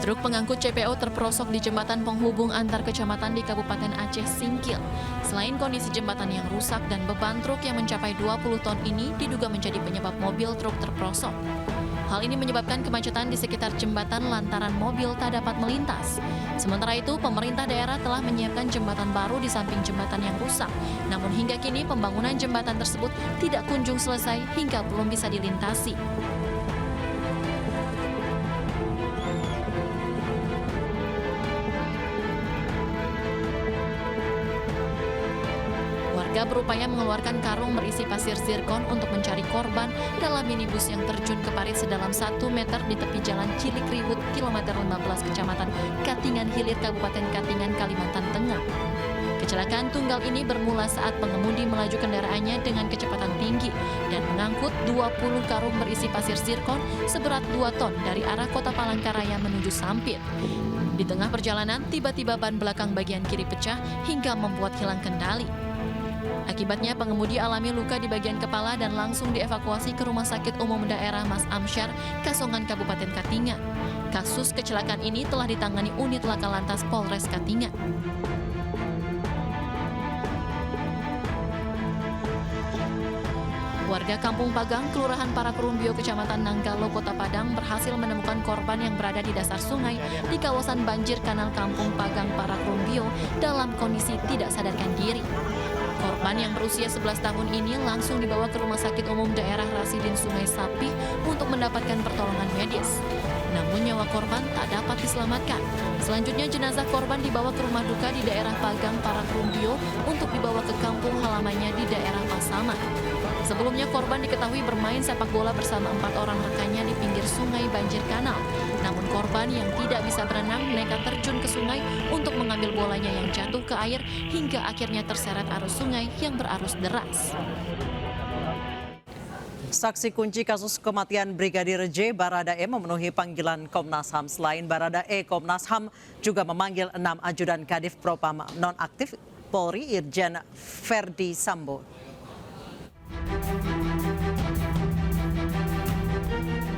Truk pengangkut CPO terperosok di jembatan penghubung antar kecamatan di Kabupaten Aceh Singkil. Selain kondisi jembatan yang rusak dan beban truk yang mencapai 20 ton ini diduga menjadi penyebab mobil truk terperosok. Hal ini menyebabkan kemacetan di sekitar jembatan lantaran mobil tak dapat melintas. Sementara itu, pemerintah daerah telah menyiapkan jembatan baru di samping jembatan yang rusak. Namun hingga kini pembangunan jembatan tersebut tidak kunjung selesai hingga belum bisa dilintasi. Warga berupaya mengeluarkan karung berisi pasir zirkon untuk mencari korban dalam minibus yang terjun ke parit sedalam 1 meter di tepi jalan Cilikriwut, kilometer 15 Kecamatan Katingan Hilir, Kabupaten Katingan, Kalimantan Tengah. Kecelakaan tunggal ini bermula saat pengemudi melaju kendaraannya dengan kecepatan tinggi dan mengangkut 20 karung berisi pasir zirkon seberat 2 ton dari arah Kota Palangkaraya menuju Sampit. Di tengah perjalanan, tiba-tiba ban belakang bagian kiri pecah hingga membuat hilang kendali. Akibatnya pengemudi alami luka di bagian kepala dan langsung dievakuasi ke Rumah Sakit Umum Daerah Mas Amsyar, Kasongan, Kabupaten Katingan. Kasus kecelakaan ini telah ditangani unit Laka Lantas Polres Katingan. Warga Kampung Pagang, Kelurahan Parakerumbio, Kecamatan Nanggalo, Kota Padang berhasil menemukan korban yang berada di dasar sungai di kawasan banjir Kanal Kampung Pagang, Parakerumbio dalam kondisi tidak sadarkan diri. Korban yang berusia 11 tahun ini langsung dibawa ke Rumah Sakit Umum Daerah Rasidin Sungai Sapih untuk mendapatkan pertolongan medis. Namun nyawa korban tak dapat diselamatkan. Selanjutnya jenazah korban dibawa ke rumah duka di daerah Pagang, Parakerumbio untuk dibawa ke kampung halamannya di daerah Pasaman. Sebelumnya korban diketahui bermain sepak bola bersama 4 orang rekannya di pinggir sungai banjir kanal. Namun korban yang tidak bisa berenang nekat terjun ke sungai untuk mengambil bolanya yang jatuh ke air hingga akhirnya terseret arus sungai yang berarus deras. Saksi kunci kasus kematian Brigadir J, Baradae memenuhi panggilan Komnas HAM. Selain Baradae, Komnas HAM juga memanggil 6 ajudan Kadif Propam nonaktif Polri Irjen Verdi Sambo.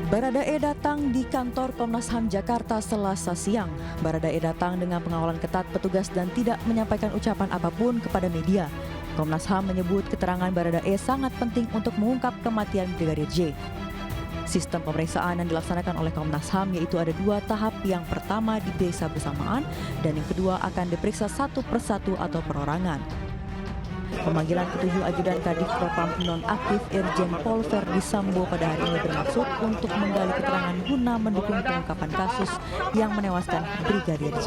Baradae datang di kantor Komnas HAM Jakarta Selasa siang. Baradae datang dengan pengawalan ketat petugas dan tidak menyampaikan ucapan apapun kepada media. Komnas HAM menyebut keterangan Baradae sangat penting untuk mengungkap kematian Brigadir J. Sistem pemeriksaan yang dilaksanakan oleh Komnas HAM yaitu ada 2 tahap. Yang pertama diperiksa bersamaan dan yang kedua akan diperiksa satu persatu atau perorangan. Pemanggilan ke-7 ajudan Kadif Propam nonaktif Irjen Pol Verdi Sambo pada hari ini bermaksud untuk menggali keterangan guna mendukung pengungkapan kasus yang menewaskan Brigadir J.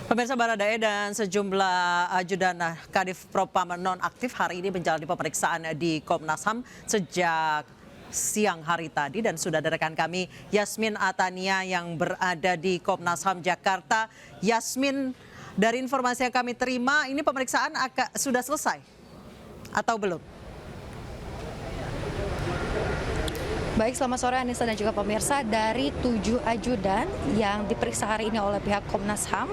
Pemirsa, Baradae dan sejumlah ajudan Kadif Propam nonaktif hari ini menjalani pemeriksaan di Komnas HAM sejak siang hari tadi, dan sudah ada rekan kami Yasmin Atania yang berada di Komnas HAM Jakarta. Yasmin, dari informasi yang kami terima, ini pemeriksaan sudah selesai atau belum? Baik, selamat sore Anissa dan juga pemirsa. Dari 7 ajudan yang diperiksa hari ini oleh pihak Komnas HAM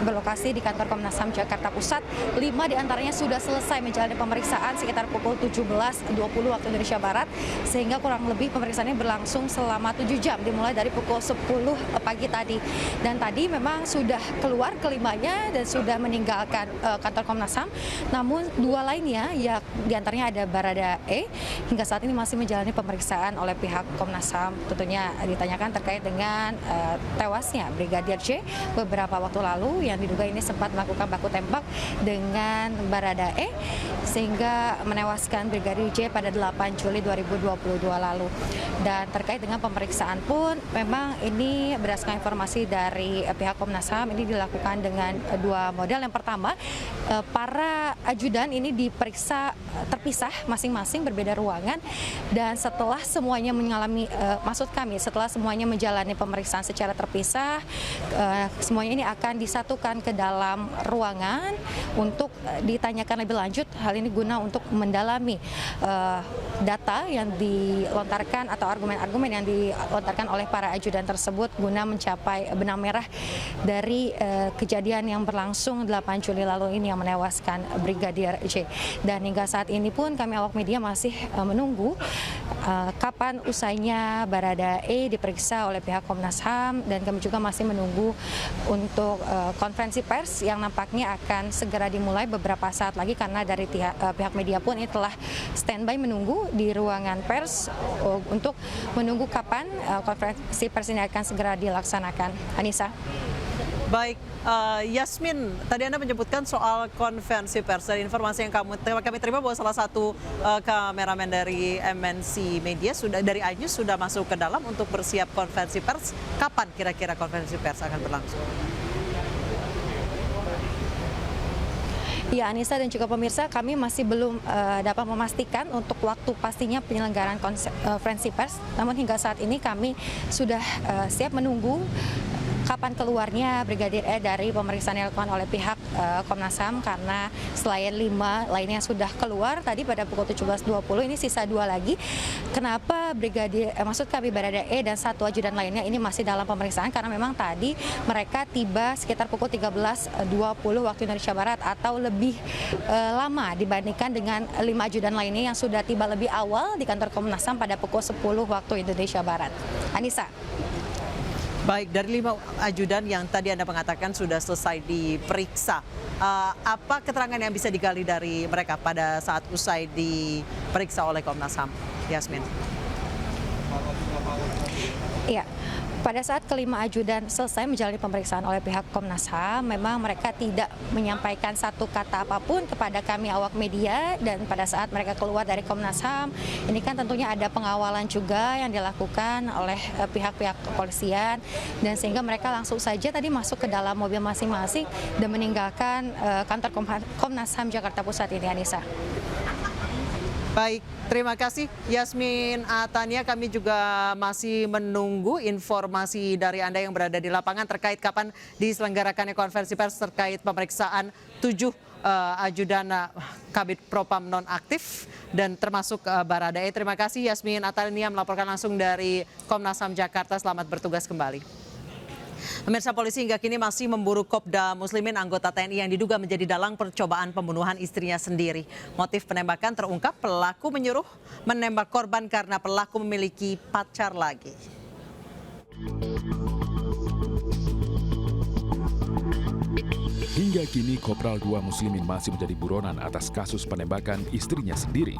berlokasi di kantor Komnas HAM Jakarta Pusat, 5 diantaranya sudah selesai menjalani pemeriksaan sekitar pukul 17.20 waktu Indonesia Barat, sehingga kurang lebih pemeriksaannya berlangsung selama 7 jam, dimulai dari pukul 10 pagi tadi. Dan tadi memang sudah keluar kelimanya dan sudah meninggalkan kantor Komnas HAM, namun 2 lainnya, ya diantaranya ada Baradae, hingga saat ini masih menjalani pemeriksaan oleh pihak Komnas HAM. Tentunya ditanyakan terkait dengan tewasnya Brigadir J beberapa waktu lalu yang diduga ini sempat melakukan baku tembak dengan Baradae sehingga menewaskan Brigadir J pada 8 Juli 2022 lalu. Dan terkait dengan pemeriksaan pun memang ini berdasarkan informasi dari pihak Komnas HAM ini dilakukan dengan 2 model. Yang pertama, para ajudan ini diperiksa terpisah masing-masing berbeda ruangan, dan setelah semuanya mengalami setelah semuanya menjalani pemeriksaan secara terpisah, semuanya ini akan disatukan ke dalam ruangan untuk ditanyakan lebih lanjut. Hal ini guna untuk mendalami data yang dilontarkan atau argumen-argumen yang dilontarkan oleh para ajudan tersebut guna mencapai benang merah dari kejadian yang berlangsung 8 Juli lalu ini yang menewaskan Brigadir J. Dan hingga saat ini pun kami awak media masih menunggu kapan usainya Baradae diperiksa oleh pihak Komnas HAM, dan kami juga masih menunggu untuk konferensi pers yang nampaknya akan segera dimulai beberapa saat lagi, karena dari pihak media pun ini telah standby menunggu di ruangan pers untuk menunggu kapan konferensi pers ini akan segera dilaksanakan. Anissa. Baik, Yasmin, tadi Anda menyebutkan soal konferensi pers. Dari informasi yang kami terima bahwa salah satu kameramen dari MNC Media dari iNews sudah masuk ke dalam untuk bersiap konferensi pers. Kapan kira-kira konferensi pers akan berlangsung? Ya, Anissa dan juga pemirsa, kami masih belum dapat memastikan untuk waktu pastinya penyelenggaraan konferensi pers. Namun hingga saat ini kami sudah siap menunggu kapan keluarnya Brigadir E dari pemeriksaan yang dilakukan oleh pihak Komnas HAM, karena selain 5 lainnya sudah keluar tadi pada pukul 17.20, ini sisa 2 lagi. Kenapa maksud kami Baradae dan 1 ajudan lainnya ini masih dalam pemeriksaan? Karena memang tadi mereka tiba sekitar pukul 13.20 waktu Indonesia Barat, atau lebih lama dibandingkan dengan 5 ajudan lainnya yang sudah tiba lebih awal di kantor Komnas HAM pada pukul 10 waktu Indonesia Barat. Anissa. Baik, dari 5 ajudan yang tadi Anda mengatakan sudah selesai diperiksa, apa keterangan yang bisa digali dari mereka pada saat usai diperiksa oleh Komnas HAM? Yasmin. Iya. Pada saat kelima ajudan selesai menjalani pemeriksaan oleh pihak Komnas HAM, memang mereka tidak menyampaikan satu kata apapun kepada kami awak media, dan pada saat mereka keluar dari Komnas HAM, ini kan tentunya ada pengawalan juga yang dilakukan oleh pihak-pihak kepolisian, dan sehingga mereka langsung saja tadi masuk ke dalam mobil masing-masing dan meninggalkan kantor Komnas HAM Jakarta Pusat ini, Anissa. Baik, terima kasih Yasmin Atania. Kami juga masih menunggu informasi dari Anda yang berada di lapangan terkait kapan diselenggarakannya konferensi pers terkait pemeriksaan 7 ajudan Kabid Propam nonaktif dan termasuk Baradae. Terima kasih Yasmin Atania melaporkan langsung dari Komnas HAM Jakarta. Selamat bertugas kembali. Pemirsa, polisi hingga kini masih memburu Kopda Muslimin anggota TNI yang diduga menjadi dalang percobaan pembunuhan istrinya sendiri. Motif penembakan terungkap, pelaku menyuruh menembak korban karena pelaku memiliki pacar lagi. Hingga kini Kopral 2 Muslimin masih menjadi buronan atas kasus penembakan istrinya sendiri.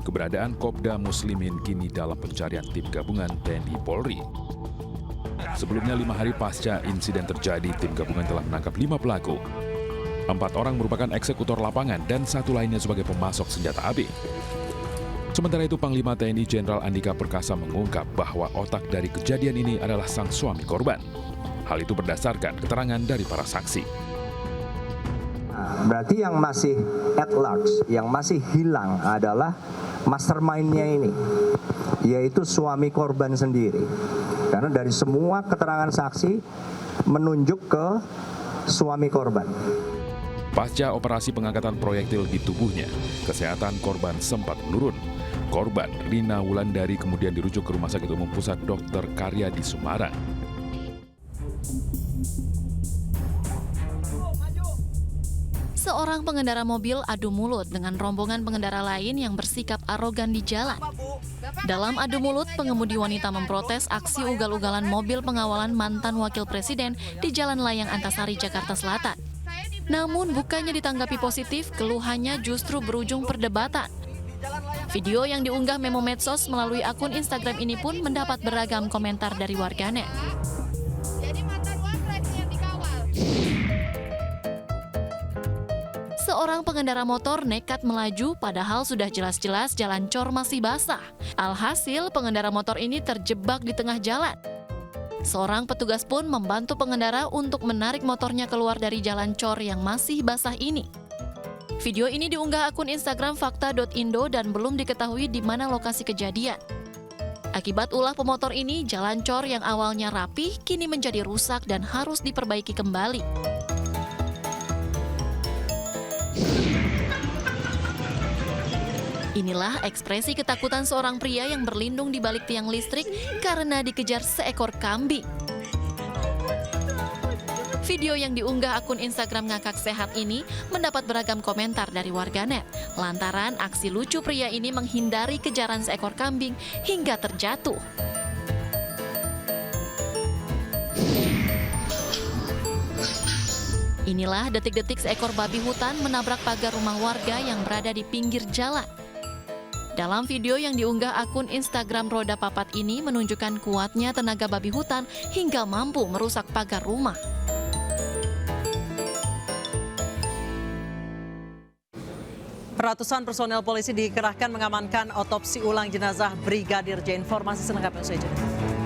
Keberadaan Kopda Muslimin kini dalam pencarian tim gabungan TNI Polri. Sebelumnya 5 hari pasca insiden terjadi, tim gabungan telah menangkap 5 pelaku. 4 orang merupakan eksekutor lapangan dan 1 lainnya sebagai pemasok senjata api. Sementara itu, Panglima TNI Jenderal Andika Perkasa mengungkap bahwa otak dari kejadian ini adalah sang suami korban. Hal itu berdasarkan keterangan dari para saksi. Berarti yang masih at large, yang masih hilang adalah mastermind-nya ini, yaitu suami korban sendiri. Karena dari semua keterangan saksi menunjuk ke suami korban. Pasca operasi pengangkatan proyektil di tubuhnya, kesehatan korban sempat menurun. Korban Rina Wulandari kemudian dirujuk ke Rumah Sakit Umum Pusat Dr. Karya di Semarang. Seorang pengendara mobil adu mulut dengan rombongan pengendara lain yang bersikap arogan di jalan. Dalam adu mulut, pengemudi wanita memprotes aksi ugal-ugalan mobil pengawalan mantan wakil presiden di Jalan Layang Antasari, Jakarta Selatan. Namun bukannya ditanggapi positif, keluhannya justru berujung perdebatan. Video yang diunggah Memo Medsos melalui akun Instagram ini pun mendapat beragam komentar dari warganet. Seorang pengendara motor nekat melaju padahal sudah jelas-jelas jalan cor masih basah. Alhasil pengendara motor ini terjebak di tengah jalan. Seorang petugas pun membantu pengendara untuk menarik motornya keluar dari jalan cor yang masih basah ini. Video ini diunggah akun Instagram fakta.indo dan belum diketahui di mana lokasi kejadian. Akibat ulah pemotor ini, jalan cor yang awalnya rapi kini menjadi rusak dan harus diperbaiki kembali. Inilah ekspresi ketakutan seorang pria yang berlindung di balik tiang listrik karena dikejar seekor kambing. Video yang diunggah akun Instagram Ngakak Sehat ini mendapat beragam komentar dari warganet lantaran aksi lucu pria ini menghindari kejaran seekor kambing hingga terjatuh. Inilah detik-detik seekor babi hutan menabrak pagar rumah warga yang berada di pinggir jalan. Dalam video yang diunggah akun Instagram Roda Papat ini menunjukkan kuatnya tenaga babi hutan hingga mampu merusak pagar rumah. Ratusan personel polisi dikerahkan mengamankan otopsi ulang jenazah Brigadir J. Informasi selengkapnya usai jeda.